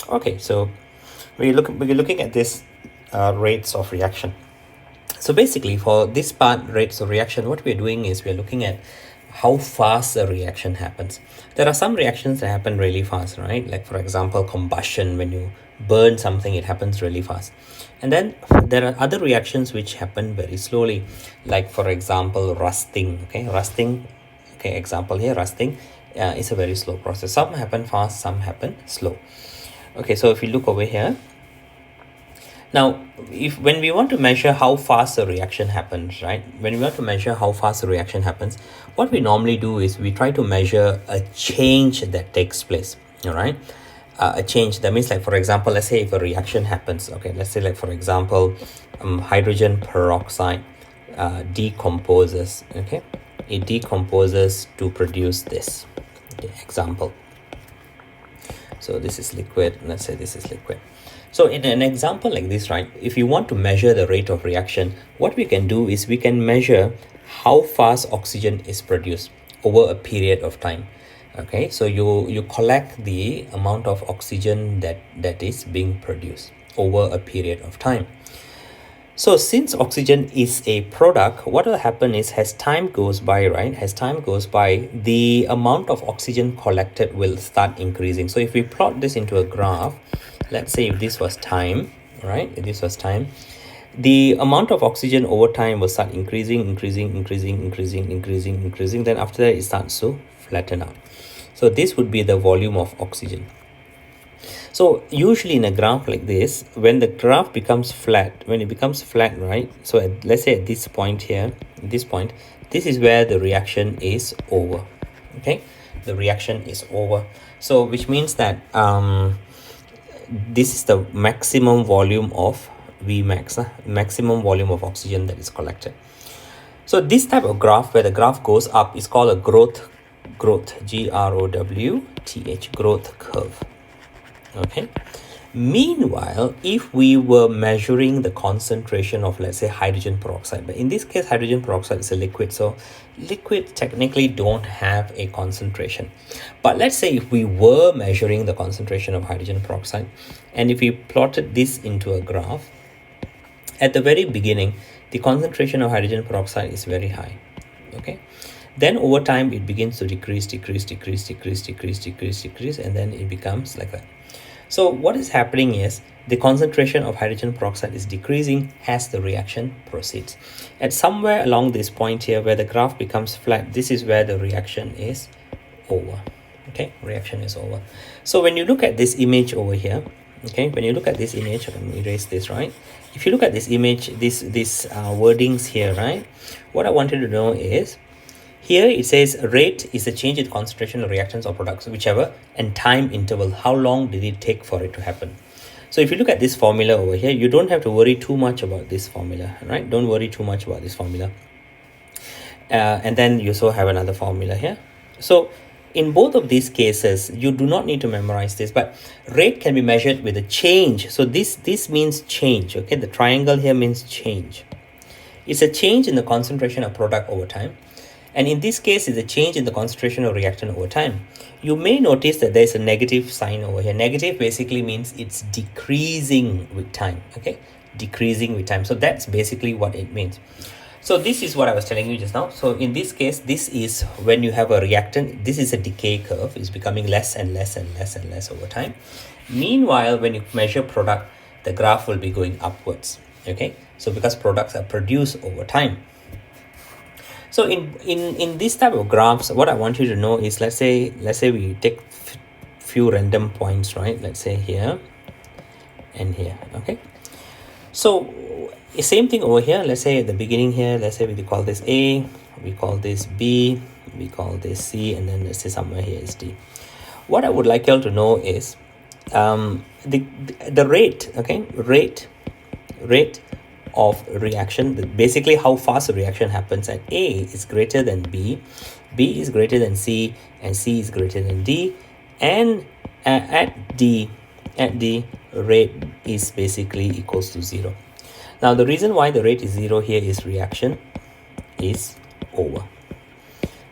Okay, so we're looking at this rates of reaction. So basically, for this part, rates of reaction, what we're doing is we're looking at how fast a reaction happens. There are some reactions that happen really fast, right? Like, for example, combustion. When you burn something, it happens really fast. And then there are other reactions which happen very slowly, like, for example, rusting. Okay, rusting. Okay, example here, rusting is a very slow process. Some happen fast, some happen slow. Okay, so if you look over here, now, if when we want to measure how fast a reaction happens, right? When we want to measure how fast a reaction happens, what we normally do is we try to measure a change that takes place, all right? A change, that means, like, for example, let's say if a reaction happens, okay, let's say, like, for example, hydrogen peroxide decomposes, okay? It decomposes to produce this, okay, example. So this is liquid, let's say this is liquid. So in an example like this, right, if you want to measure the rate of reaction, what we can do is we can measure how fast oxygen is produced over a period of time. Okay, so you collect the amount of oxygen that is being produced over a period of time. So since oxygen is a product, what will happen is, as time goes by, right, as time goes by, the amount of oxygen collected will start increasing. So if we plot this into a graph, let's say if this was time, right, if this was time, the amount of oxygen over time will start increasing. Then after that, it starts to flatten out. So this would be the volume of oxygen. So usually in a graph like this, when the graph becomes flat, right? So let's say at this point here, this point, this is where the reaction is over. Okay, the reaction is over. So which means that this is the maximum volume of Vmax, maximum volume of oxygen that is collected. So this type of graph, where the graph goes up, is called a growth, Growth, growth curve. Okay. Meanwhile, if we were measuring the concentration of, let's say, hydrogen peroxide, but in this case, hydrogen peroxide is a liquid, so liquid technically don't have a concentration. But let's say if we were measuring the concentration of hydrogen peroxide, and if we plotted this into a graph, at the very beginning, the concentration of hydrogen peroxide is very high. Okay. Then over time, it begins to decrease, and then it becomes like that. So what is happening is the concentration of hydrogen peroxide is decreasing as the reaction proceeds. At somewhere along this point here, where the graph becomes flat, this is where the reaction is over. Okay, reaction is over. So when you look at this image over here, okay, when you look at this image, let me erase this, right? If you look at this image, this wordings here, right, what I wanted to know is, here it says rate is a change in concentration of reactants or products, whichever, and time interval. How long did it take for it to happen? So if you look at this formula over here, you don't have to worry too much about this formula, right? Don't worry too much about this formula. And then you also have another formula here. So in both of these cases, you do not need to memorize this, but rate can be measured with a change. So this means change, okay? The triangle here means change. It's a change in the concentration of product over time. And in this case, it's a change in the concentration of reactant over time. You may notice that there's a negative sign over here. Negative basically means it's decreasing with time, okay? Decreasing with time. So that's basically what it means. So this is what I was telling you just now. So in this case, this is when you have a reactant. This is a decay curve. It's becoming less and less over time. Meanwhile, when you measure product, the graph will be going upwards, okay? So because products are produced over time. So in this type of graphs, what I want you to know is, let's say we take few random points, right? Let's say here and here, okay? So same thing over here. Let's say at the beginning here, let's say we call this A, we call this B, we call this C, and then let's say somewhere here is D. What I would like y'all to know is the rate, okay? Rate of reaction, basically how fast a reaction happens at A is greater than B, B is greater than C, and C is greater than D, and at D rate is basically equals to 0. Now the reason why the rate is 0 here is reaction is over.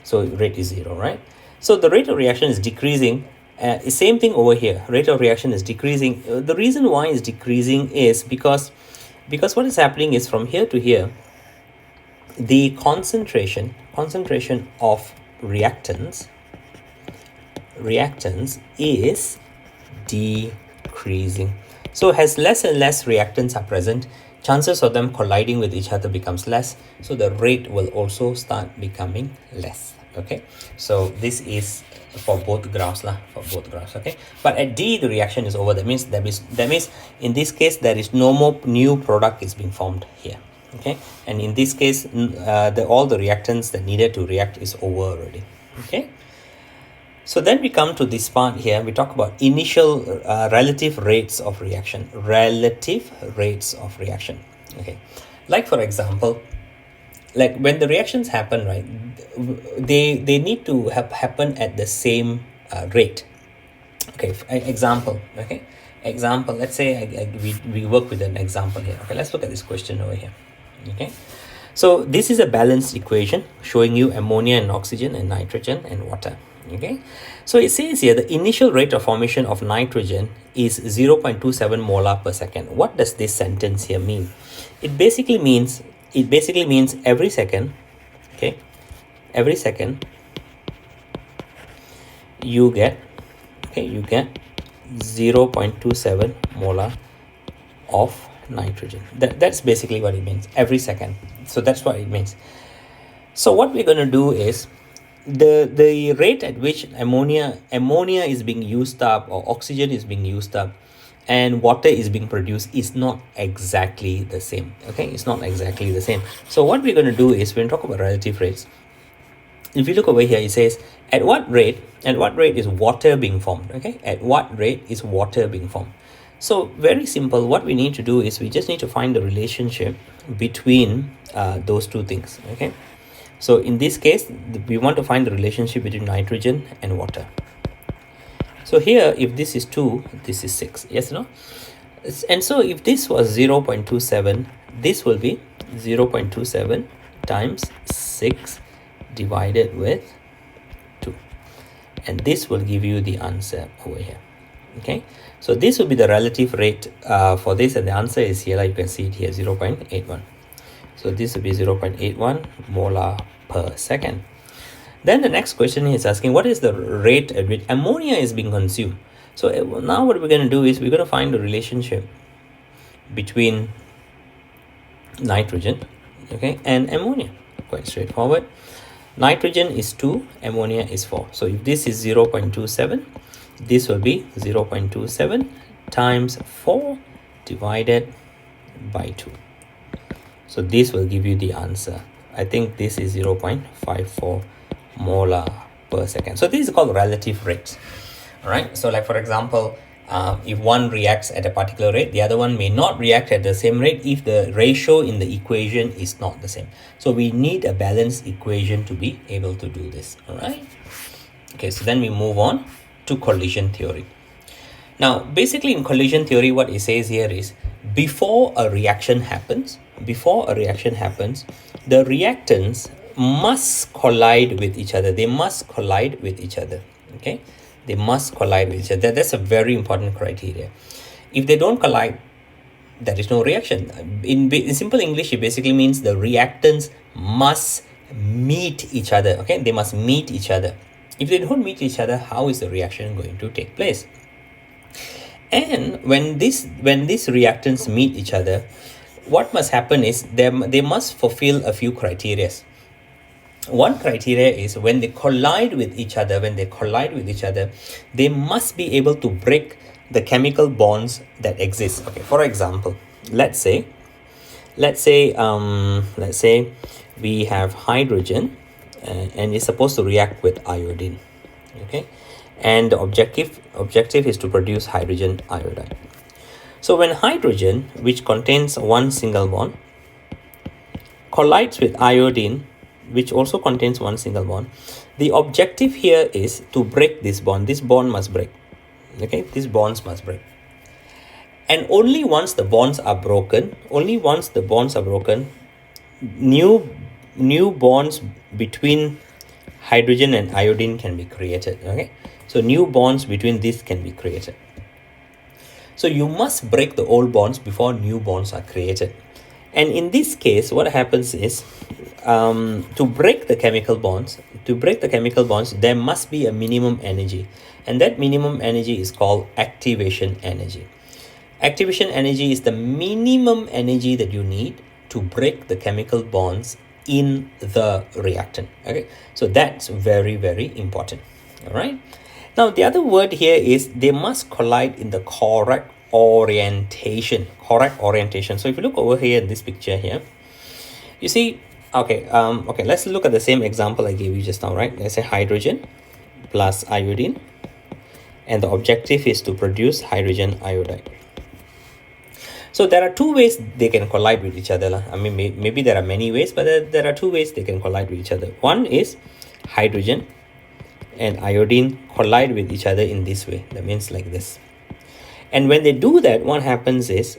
So rate is 0, right? So the rate of reaction is decreasing Same thing over here. Rate of reaction is decreasing. The reason why it's decreasing is because what is happening is from here to here, the concentration of reactants is decreasing. So as less and less reactants are present, chances of them colliding with each other becomes less, so the rate will also start becoming less. Okay, so this is for both graphs okay, but at D the reaction is over. That means in this case there is no more new product is being formed here. Okay, and in this case all the reactants that needed to react is over already. Okay, so then we come to this part here. We talk about initial relative rates of reaction. Okay, like for example, like when the reactions happen, right, they need to happen at the same rate. Okay, example. Let's say we work with an example here. Okay, let's look at this question over here. Okay, so this is a balanced equation showing you ammonia and oxygen and nitrogen and water. Okay, so it says here the initial rate of formation of nitrogen is 0.27 molar per second. What does this sentence here mean? It basically means every second, okay, you get 0.27 molar of nitrogen. That's basically what it means, every second. So that's what it means. So what we're going to do is the rate at which ammonia is being used up, or oxygen is being used up, and water is being produced is not exactly the same. Okay, it's not exactly the same. So what we're going to do is, when we talk about relative rates, if you look over here, it says at what rate is water being formed. Okay, at what rate is water being formed? So very simple. What we need to do is we just need to find the relationship between those two things. Okay, so in this case we want to find the relationship between nitrogen and water. So here, if this is 2, this is 6. Yes, no? And so if this was 0.27, this will be 0.27 times 6 divided with 2. And this will give you the answer over here. Okay, so this will be the relative rate for this, and the answer is here. Like you can see it here, 0.81. So this will be 0.81 molar per second. Then the next question is asking, what is the rate at which ammonia is being consumed? So now what we're going to do is we're going to find the relationship between nitrogen, okay, and ammonia. Quite straightforward. Nitrogen is 2, ammonia is 4. So if this is 0.27, this will be 0.27 times 4 divided by 2. So this will give you the answer. I think this is 0.54 molar per second. So this is called relative rates. All right, so like for example, if one reacts at a particular rate, the other one may not react at the same rate if the ratio in the equation is not the same. So we need a balanced equation to be able to do this. All right, okay, so then we move on to collision theory. Now basically in collision theory, what it says here is before a reaction happens, the reactants must collide with each other. They must collide with each other. Okay, they must collide with each other. That's a very important criteria. If they don't collide, there is no reaction. In simple English, it basically means the reactants must meet each other. Okay, they must meet each other. If they don't meet each other, how is the reaction going to take place? And when these reactants meet each other, what must happen is they must fulfill a few criteria. One criteria is when they collide with each other, they must be able to break the chemical bonds that exist. Okay, for example, let's say we have hydrogen and it's supposed to react with iodine. Okay, and the objective is to produce hydrogen iodide. So when hydrogen, which contains one single bond, collides with iodine, which also contains one single bond, the objective here is to break this bond. This bond must break. Okay, these bonds must break. And only once the bonds are broken, new bonds between hydrogen and iodine can be created. Okay, So new bonds between these can be created. So you must break the old bonds before new bonds are created. And in this case, what happens is, to break the chemical bonds, there must be a minimum energy. And that minimum energy is called activation energy. Activation energy is the minimum energy that you need to break the chemical bonds in the reactant. Okay, so that's very, very important. All right. Now, the other word here is they must collide in the correct orientation. Correct orientation. So if you look over here in this picture here, you see, okay, let's look at the same example I gave you just now, right? Let's say hydrogen plus iodine, and the objective is to produce hydrogen iodide. So there are two ways they can collide with each other. I mean, maybe there are many ways, but there are two ways they can collide with each other. One is hydrogen and iodine collide with each other in this way. That means like this. And when they do that, what happens is,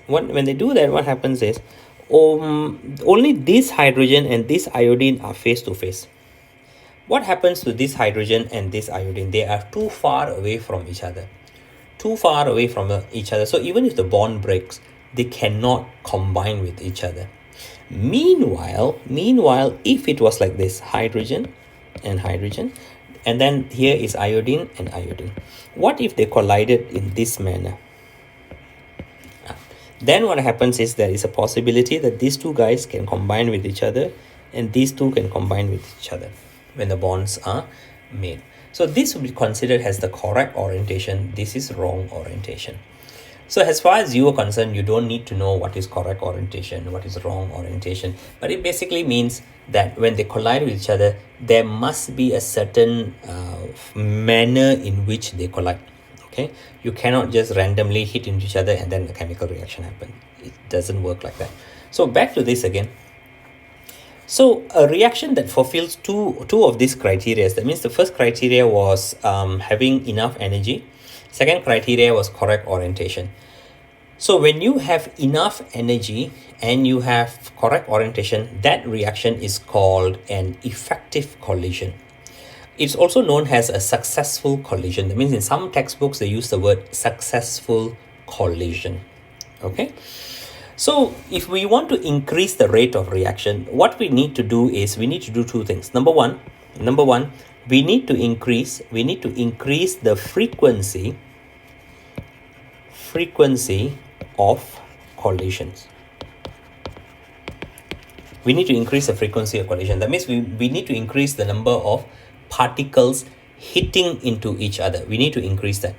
only this hydrogen and this iodine are face to face. What happens to this hydrogen and this iodine? They are too far away from each other. So even if the bond breaks, they cannot combine with each other. Meanwhile, if it was like this, hydrogen and hydrogen, and then here is iodine and iodine, what if they collided in this manner? Then what happens is there is a possibility that these two guys can combine with each other, and these two can combine with each other when the bonds are made. So this will be considered as the correct orientation. This is wrong orientation. So as far as you are concerned, you don't need to know what is correct orientation, what is wrong orientation. But it basically means that when they collide with each other, there must be a certain manner in which they collide. Okay, you cannot just randomly hit into each other and then a chemical reaction happen. It doesn't work like that. So back to this again. So a reaction that fulfills two of these criteria, that means the first criteria was having enough energy. Second criteria was correct orientation. So when you have enough energy and you have correct orientation, that reaction is called an effective collision. It's also known as a successful collision. That means in some textbooks, they use the word successful collision. Okay. So if we want to increase the rate of reaction, what we need to do is we need to do two things. Number one, we need to increase the frequency of collisions. We need to increase the frequency of collision. That means we need to increase the number of particles hitting into each other. We need to increase that.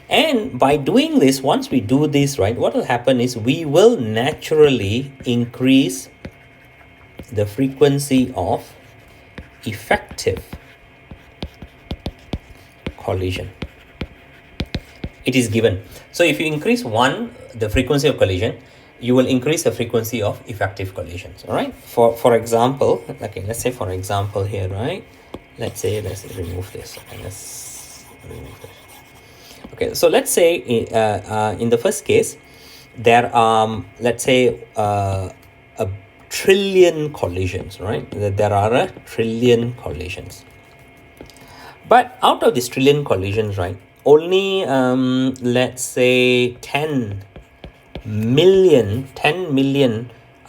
And by doing this, once we do this, right, what will happen is we will naturally increase the frequency of effective collision. It is given. So if you increase the frequency of collision, you will increase the frequency of effective collisions. All right. For example, okay, let's say for example here, right? Let's remove this. Okay, let's remove this. Okay, so let's say in the first case, there are, let's say, a trillion collisions, right? There are a trillion collisions. But out of these trillion collisions, right, only, let's say 10 million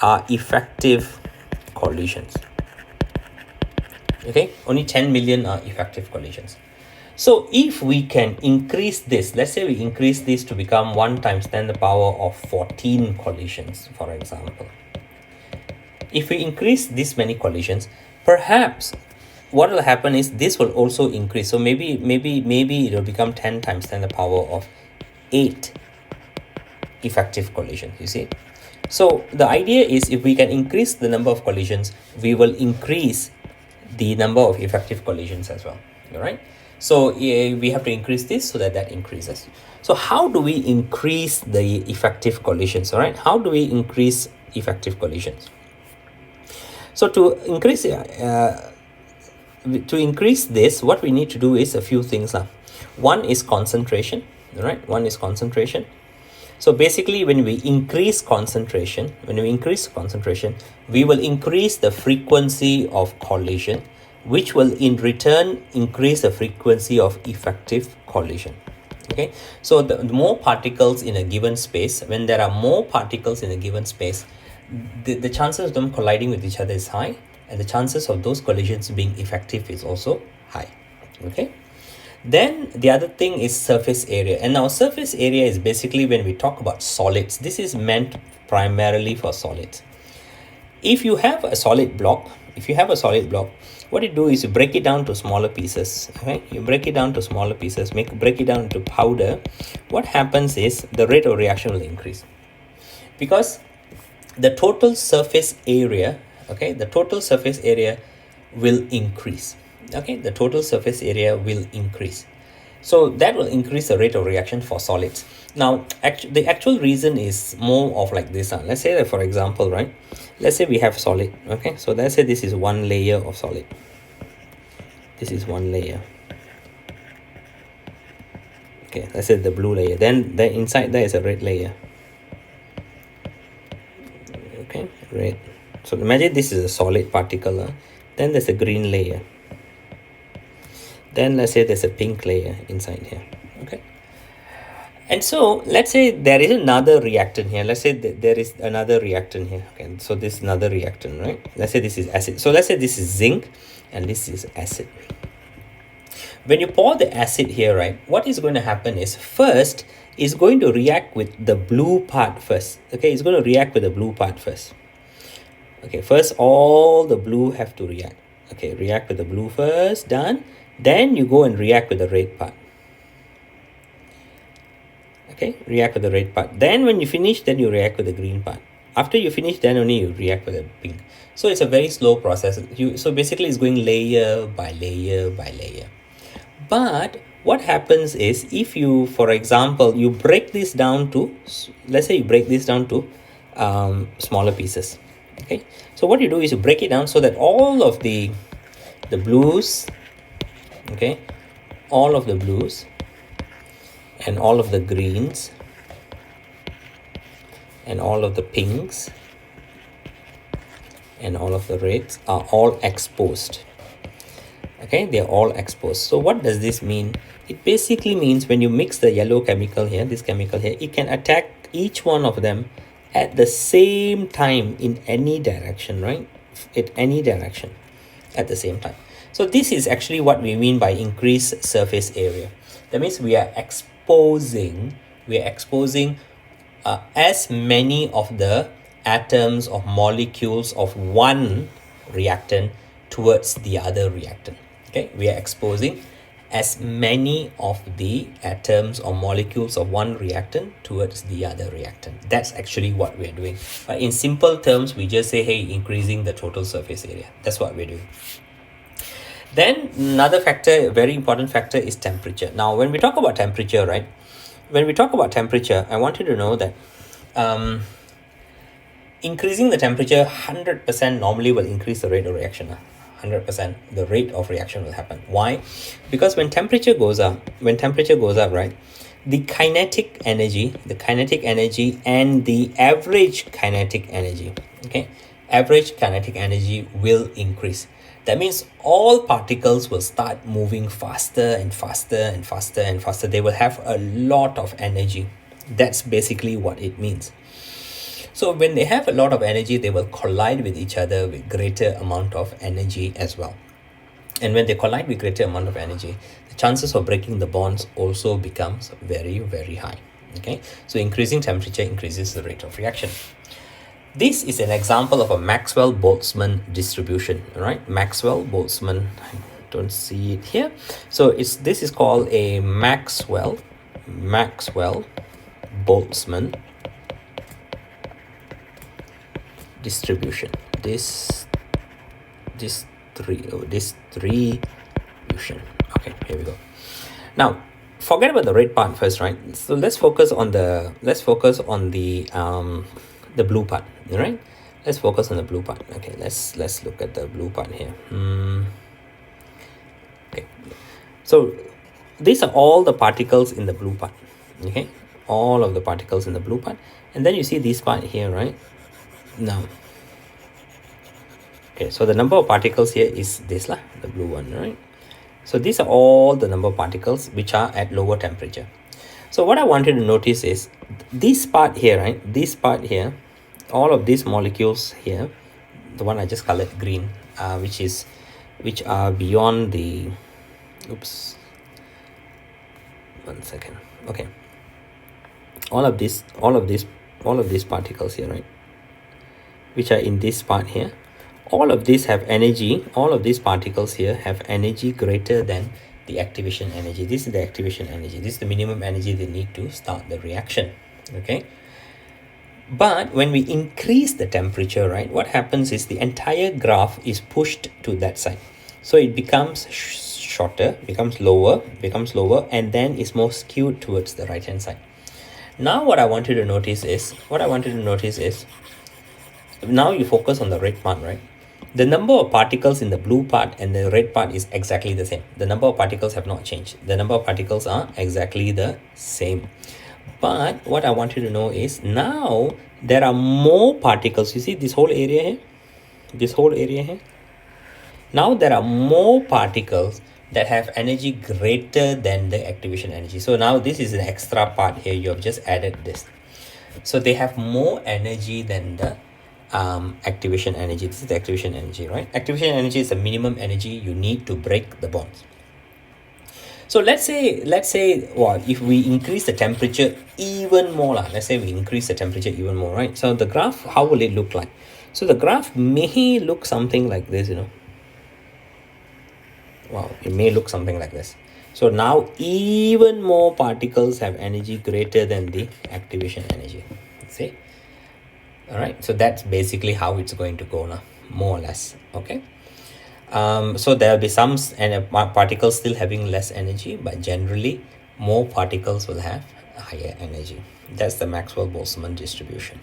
are effective collisions. Okay, only 10 million are effective collisions. So if we can increase this, let's say we increase this to become 1 times 10 to the power of 14 collisions, for example. If we increase this many collisions, perhaps what will happen is this will also increase. So maybe it will become 10 times 10 to the power of 8 effective collisions, you see. So the idea is if we can increase the number of collisions, we will increase the number of effective collisions as well. All right. So we have to increase this so that increases. So how do we increase the effective collisions? All right. How do we increase effective collisions? So to increase this, what we need to do is a few things. One is concentration. All right. One is concentration. So basically, when we increase concentration, we will increase the frequency of collision, which will in return increase the frequency of effective collision. Okay, so the more particles in a given space, when there are more particles in a given space, the chances of them colliding with each other is high, and the chances of those collisions being effective is also high. Okay, then the other thing is surface area. And now surface area is basically when we talk about solids. This is meant primarily for solids. If you have a solid block, what you do is you break it down to smaller pieces. Okay, you break it down to smaller pieces, break it down into powder. What happens is the rate of reaction will increase, because the total surface area, okay, the total surface area will increase. Okay, the total surface area will increase. So that will increase the rate of reaction for solids. Now, the actual reason is more of like this. Let's say that, for example, right? Let's say we have solid. Okay, so let's say this is one layer of solid. This is one layer. Okay, let's say the blue layer. Then inside there is a red layer. Okay, red. So imagine this is a solid particle. Then there's a green layer. Then let's say there's a pink layer inside here. Okay, and so let's say there is another reactant here. Let's say there is another reactant here. Okay, so this is another reactant, right? Let's say this is acid. So let's say this is zinc and this is acid. When you pour the acid here, right, what is going to happen is, first is going to react with the blue part first. Okay, it's going to react with the blue part first. Okay, first all the blue have to react. Okay, react with the blue first, done. Then you go and react with the red part. Okay, react with the red part. Then when you finish, then you react with the green part. After you finish, then only you react with the pink. So it's a very slow process. So basically it's going layer by layer by layer. But what happens is, if you, for example, you break this down to, let's say you break this down to smaller pieces. Okay, so what you do is you break it down so that all of the blues, okay, all of the blues and all of the greens and all of the pinks and all of the reds are all exposed. Okay, they're all exposed. So what does this mean? It basically means when you mix the yellow chemical here, this chemical here, it can attack each one of them at the same time in any direction, right? In any direction at the same time. So this is actually what we mean by increased surface area. That means we are exposing as many of the atoms or molecules of one reactant towards the other reactant. Okay, we are exposing as many of the atoms or molecules of one reactant towards the other reactant. That's actually what we're doing. But in simple terms, we just say, hey, increasing the total surface area. That's what we're doing. Then another factor, a very important factor, is temperature. Now, when we talk about temperature, right? When we talk about temperature, I want you to know that increasing the temperature 100% normally will increase the rate of reaction. 100% the rate of reaction will happen. Why? Because when temperature goes up, right, the kinetic energy and the average kinetic energy, okay, average kinetic energy will increase. That means all particles will start moving faster and faster and faster and faster. They will have a lot of energy. That's basically what it means. So when they have a lot of energy, they will collide with each other with greater amount of energy as well. And when they collide with greater amount of energy, the chances of breaking the bonds also becomes very, very high. Okay, so increasing temperature increases the rate of reaction. This is an example of a Maxwell-Boltzmann distribution, right? Maxwell-Boltzmann, I don't see it here. So this is called a Maxwell-Boltzmann distribution. Distribution. Okay, here we go. Now, forget about the red part first, right? So let's focus on the blue part, right? Let's focus on the blue part. Okay, let's look at the blue part here. Okay, so these are all the particles in the blue part. Okay, all of the particles in the blue part, and then you see this part here, right? Now, okay, so the number of particles here is this lah, the blue one, right? So these are all the number of particles which are at lower temperature. So what I wanted to notice is this part here, right? This part here, all of these molecules here, the one I just colored green, which are beyond the, oops, 1 second. Okay. All of these particles here, right? Which are in this part here. All of these have energy. All of these particles here have energy greater than the activation energy. This is the activation energy. This is the minimum energy they need to start the reaction. Okay. But when we increase the temperature, right, what happens is the entire graph is pushed to that side. So it becomes shorter, becomes lower, and then is more skewed towards the right hand side. Now what I want you to notice is, now you focus on the red part, right? The number of particles in the blue part and the red part is exactly the same. The number of particles have not changed. The number of particles are exactly the same. But what I want you to know is now there are more particles. You see this whole area here? This whole area here? Now there are more particles that have energy greater than the activation energy. So now this is an extra part here. You have just added this. So they have more energy than the activation energy. This is the activation energy, right? Activation energy is the minimum energy you need to break the bonds. So let's say, well, if we increase the temperature even more, let's say we increase the temperature even more, right? So the graph, how will it look like? So the graph may look something like this, Wow, it may look something like this. So now even more particles have energy greater than the activation energy. See? All right, so that's basically how it's going to go now, more or less. Okay. So there'll be some particles still having less energy, but generally more particles will have higher energy. That's the Maxwell-Boltzmann distribution.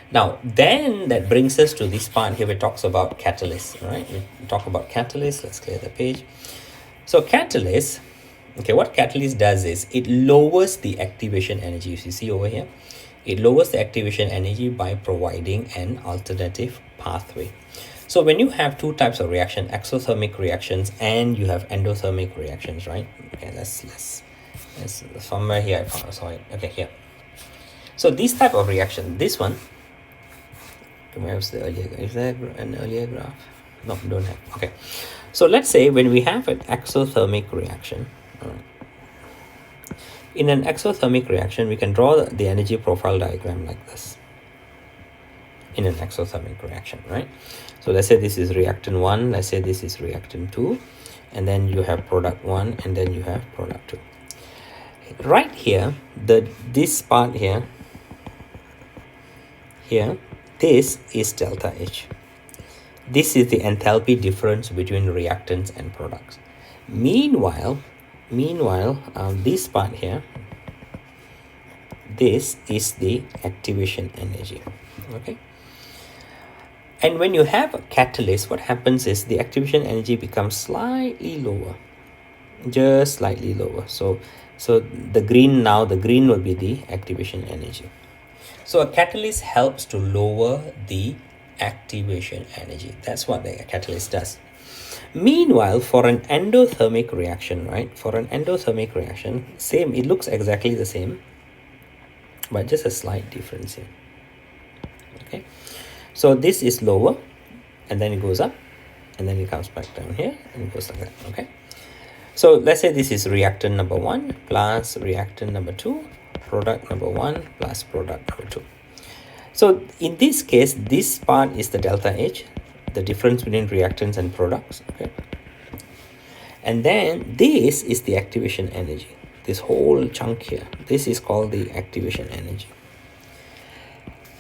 Now, then that brings us to this part here where it talks about catalysts, right? We talk about catalysts. Let's clear the page. So catalyst, okay, what catalyst does is it lowers the activation energy. You see over here, it lowers the activation energy by providing an alternative pathway. So when you have two types of reaction, exothermic reactions and you have endothermic reactions, right? Okay, let's somewhere here I found, sorry. Okay, here. So this type of reaction, this one, where's the earlier? Is there an earlier graph? No, don't have. Okay. So let's say when we have an exothermic reaction, all right. In an exothermic reaction, we can draw the energy profile diagram like this. In an exothermic reaction, right? So let's say this is reactant 1, let's say this is reactant 2, and then you have product 1, and then you have product 2. Right here, this part here, this is delta H. This is the enthalpy difference between reactants and products. Meanwhile, this part here, this is the activation energy. Okay. And when you have a catalyst, what happens is the activation energy becomes slightly lower, just slightly lower. So the green will be the activation energy. So a catalyst helps to lower the activation energy. That's what the catalyst does. Meanwhile, for an endothermic reaction, right? For an endothermic reaction, same, it looks exactly the same, but just a slight difference here. Okay. So this is lower, and then it goes up, and then it comes back down here, and it goes like that, okay? So let's say this is reactant number 1 plus reactant number 2, product number 1 plus product number 2. So in this case, this part is the delta H, the difference between reactants and products, okay? And then this is the activation energy. This whole chunk here, this is called the activation energy.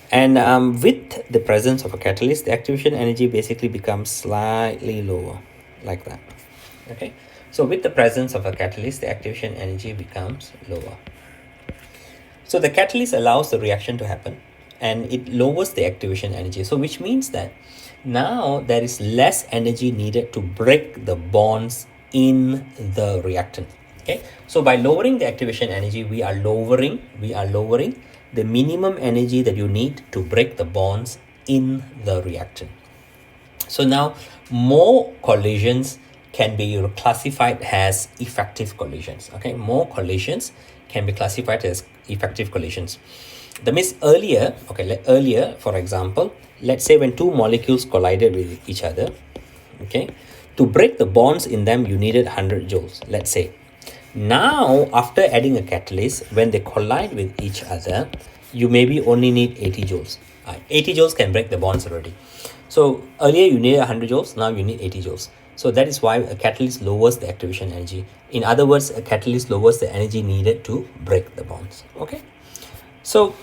And with the presence of a catalyst, the activation energy basically becomes slightly lower, like that. Okay. So with the presence of a catalyst, the activation energy becomes lower. So the catalyst allows the reaction to happen, and it lowers the activation energy. So which means that now there is less energy needed to break the bonds in the reactant. Okay. So by lowering the activation energy, we are lowering the minimum energy that you need to break the bonds in the reactant. So now more collisions can be classified as effective collisions. Okay, more collisions can be classified as effective collisions. That means earlier, okay, earlier, for example, let's say when two molecules collided with each other, okay, to break the bonds in them, you needed 100 joules, let's say. Now, after adding a catalyst, when they collide with each other, you maybe only need 80 joules. 80 joules can break the bonds already. So earlier you needed 100 joules, now you need 80 joules. So that is why a catalyst lowers the activation energy. In other words, a catalyst lowers the energy needed to break the bonds. Okay. So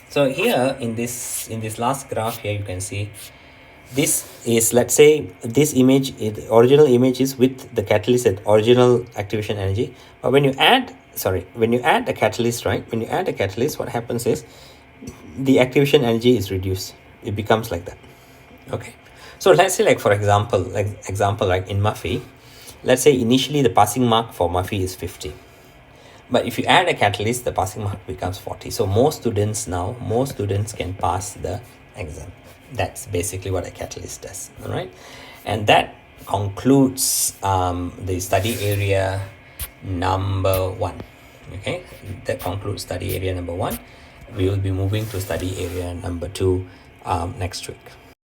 so here in this last graph here, you can see this is, let's say, this image, the original image is with the catalyst at original activation energy. But when you add a catalyst, right? When you add a catalyst, what happens is the activation energy is reduced. It becomes like that. Okay. So let's say, like, for example, like in Murphy, let's say initially the passing mark for Murphy is 50. But if you add a catalyst, the passing mark becomes 40. So most students can pass the exam. That's basically what a catalyst does. All right. And that concludes the study area number 1. Okay. That concludes study area number 1. We will be moving to study area number 2 next week.